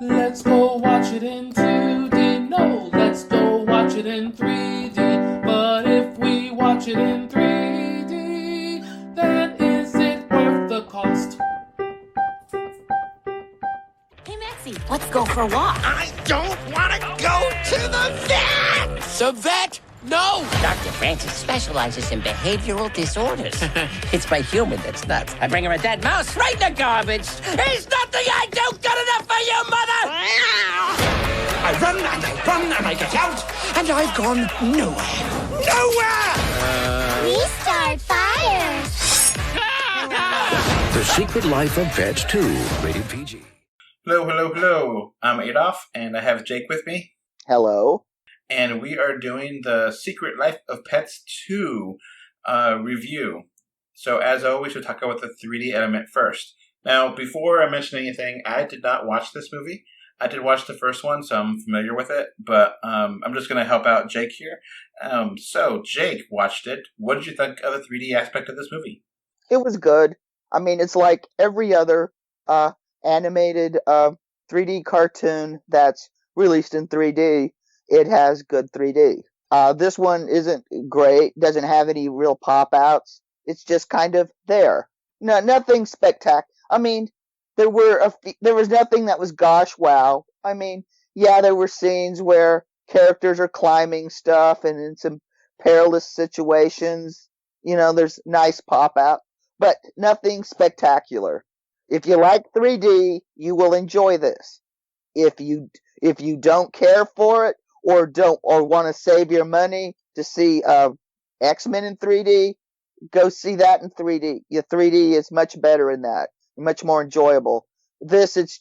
Let's go watch it in 2D. No, let's go watch it in 3D. But if we watch it in 3D, then is it worth the cost? Hey, Maxie, let's go for a walk. I don't want to go to the vet! The vet? No! Dr. Francis specializes in behavioral disorders. It's my human that's nuts. I bring her a dead mouse right in the garbage. There's nothing I do good enough for you, mother! I run and I run and I get out, and I've gone nowhere. Nowhere! We start fires. The Secret Life of Pets 2, rated PG. Hello. I'm Adolf, and I have Jake with me. Hello. And we are doing the Secret Life of Pets 2 review. So as always, we'll talk about the 3D element first. Now, before I mention anything, I did not watch this movie. I did watch the first one, so I'm familiar with it. But I'm just going to help out Jake here. So, Jake watched it. What did you think of the 3D aspect of this movie? It was good. I mean, it's like every other animated 3D cartoon that's released in 3D. It has good 3D. This one isn't great, doesn't have any real pop-outs. It's just kind of there. No, nothing spectacular. I mean, there was nothing that was gosh wow. I mean, yeah, there were scenes where characters are climbing stuff and in some perilous situations. You know, there's nice pop-out, but nothing spectacular. If you like 3D, you will enjoy this. If you don't care for it, or want to save your money to see X-Men in 3D, go see that in 3D. Your 3D is much better in that, much more enjoyable. This, it's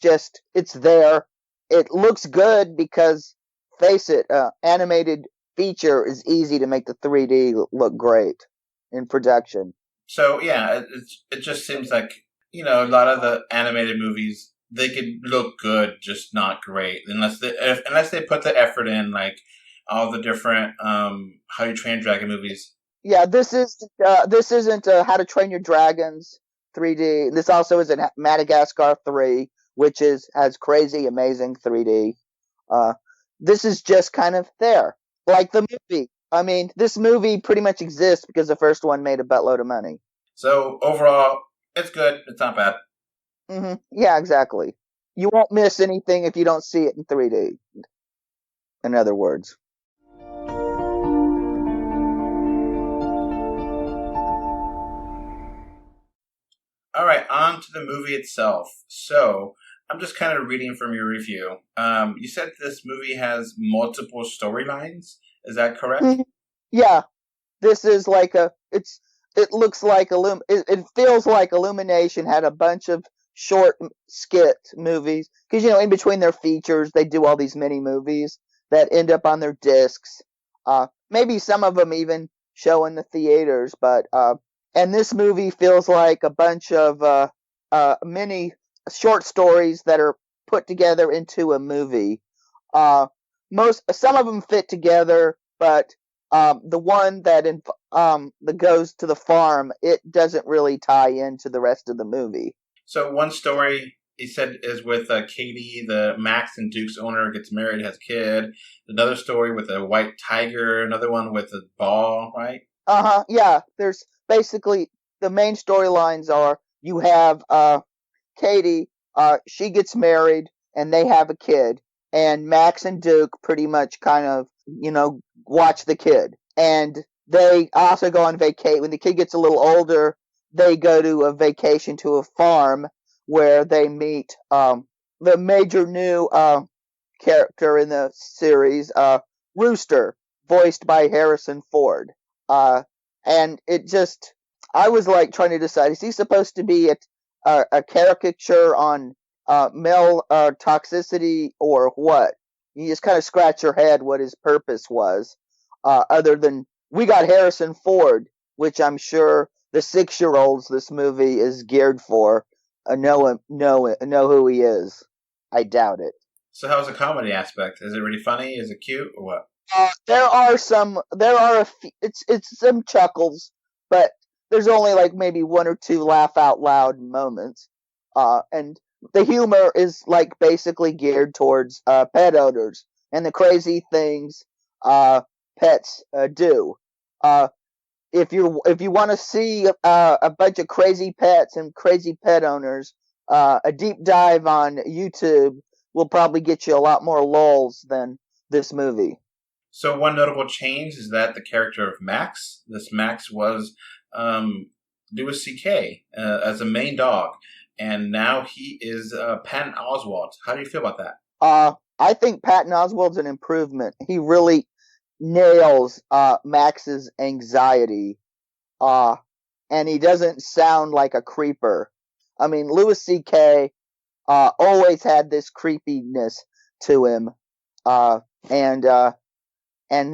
there. It looks good because, face it, animated feature is easy to make the 3D look great in production. So yeah, it just seems like, you know, a lot of the animated movies, they could look good, just not great, unless they put the effort in, like all the different How to Train Your Dragon movies. Yeah, this isn't How to Train Your Dragons 3D. This also isn't Madagascar 3, which has crazy, amazing 3D. This is just kind of there, like the movie. I mean, this movie pretty much exists because the first one made a buttload of money. So overall, it's good. It's not bad. Mm-hmm. Yeah, exactly. You won't miss anything if you don't see it in 3D. In other words. All right, on to the movie itself. So, I'm just kind of reading from your review. You said this movie has multiple storylines. Is that correct? Mm-hmm. Yeah. This is like it looks like it feels like Illumination had a bunch of short skit movies, because, you know, in between their features they do all these mini movies that end up on their discs. Maybe some of them even show in the theaters, but and this movie feels like a bunch of mini short stories that are put together into a movie. Some of them fit together, but the one that goes to the farm, it doesn't really tie into the rest of the movie. So one story, he said, is with Katie, the Max and Duke's owner, gets married, has a kid. Another story with a white tiger. Another one with a ball, right? Yeah, there's basically the main storylines are you have Katie, she gets married and they have a kid. And Max and Duke pretty much kind of, you know, watch the kid. And they also go on vacation. When the kid gets a little older, they go to a vacation to a farm where they meet the major new character in the series, Rooster, voiced by Harrison Ford. And it just, I was like trying to decide, is he supposed to be a caricature on male toxicity or what? You just kind of scratch your head what his purpose was, other than we got Harrison Ford, which I'm sure the 6-year-olds this movie is geared for know who he is. I doubt it. So how's the comedy aspect? Is it really funny? Is it cute or what? It's some chuckles, but there's only like maybe one or two laugh out loud moments. And the humor is like basically geared towards pet owners and the crazy things pets do. If you want to see a bunch of crazy pets and crazy pet owners, a deep dive on YouTube will probably get you a lot more lulz than this movie. So one notable change is that the character of Max, this Max was Louis C.K. As a main dog, and now he is Patton Oswalt. How do you feel about that? I think Patton Oswalt's an improvement. He really nails Max's anxiety, and he doesn't sound like a creeper. I mean, Louis C.K. Always had this creepiness to him, and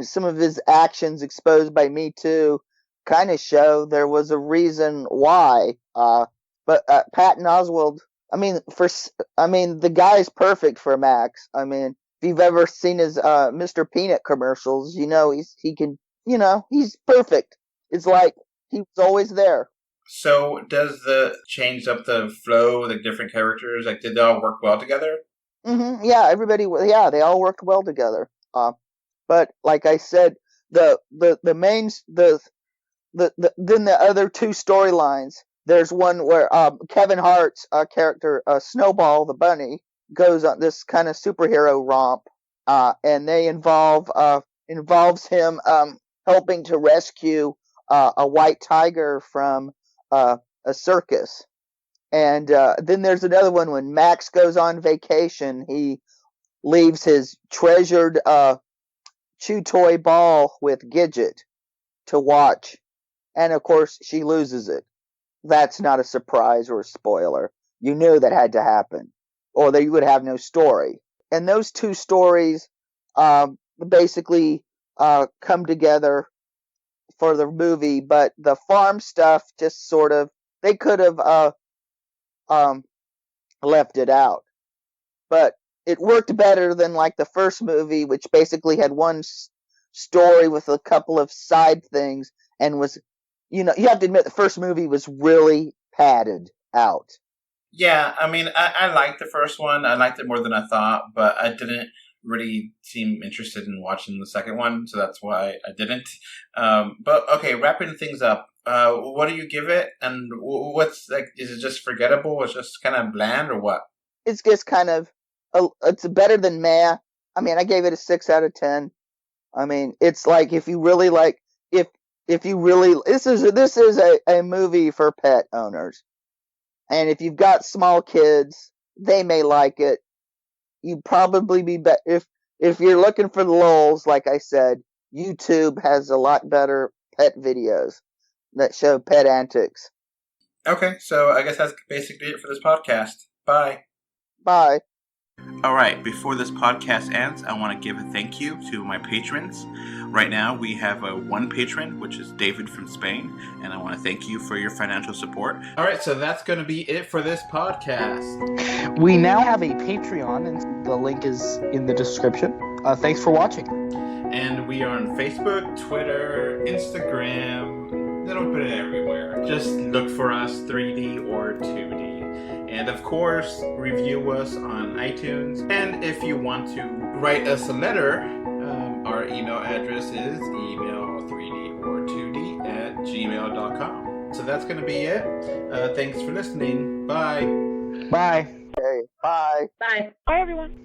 some of his actions exposed by Me Too kind of show there was a reason why. But Patton Oswalt, the guy's perfect for Max. I mean, if you've ever seen his Mr. Peanut commercials, he's perfect. It's like he was always there. So does the change up the flow, the different characters? Like, did they all work well together? Mm-hmm. Yeah, they all worked well together. But like I said, then the other two storylines. There's one where Kevin Hart's character Snowball the bunny goes on this kind of superhero romp, and they involves him helping to rescue a white tiger from a circus. And then there's another one when Max goes on vacation. He leaves his treasured chew toy ball with Gidget to watch, and of course she loses it. That's not a surprise or a spoiler. You knew that had to happen, or that you would have no story. And those two stories basically come together for the movie, but the farm stuff just sort of, they could have left it out. But it worked better than like the first movie, which basically had one story with a couple of side things, and was, you have to admit the first movie was really padded out. Yeah, I mean, I liked the first one. I liked it more than I thought, but I didn't really seem interested in watching the second one, so that's why I didn't. But okay, wrapping things up, what do you give it? And what's like? Is it just forgettable? It's just kind of bland, or what? It's just kind of, it's better than meh. I mean, I gave it a 6 out of 10. I mean, it's like if you really like, if you really, this is a movie for pet owners, and if you've got small kids, they may like it. You'd probably be if you're looking for the lulz. Like I said, YouTube has a lot better pet videos that show pet antics. Okay, so I guess that's basically it for this podcast. Bye. Bye. All right, before this podcast ends, I want to give a thank you to my patrons. Right now, we have one patron, which is David from Spain, and I want to thank you for your financial support. All right, so that's going to be it for this podcast. We now have a Patreon, and the link is in the description. Thanks for watching. And we are on Facebook, Twitter, Instagram, a little bit everywhere. Just look for us, 3D or 2D. And of course, review us on iTunes. And if you want to write us a letter, our email address is email3dortwo2d@gmail.com. So that's going to be it. Thanks for listening. Bye. Bye. Okay, bye. Bye. Bye, everyone.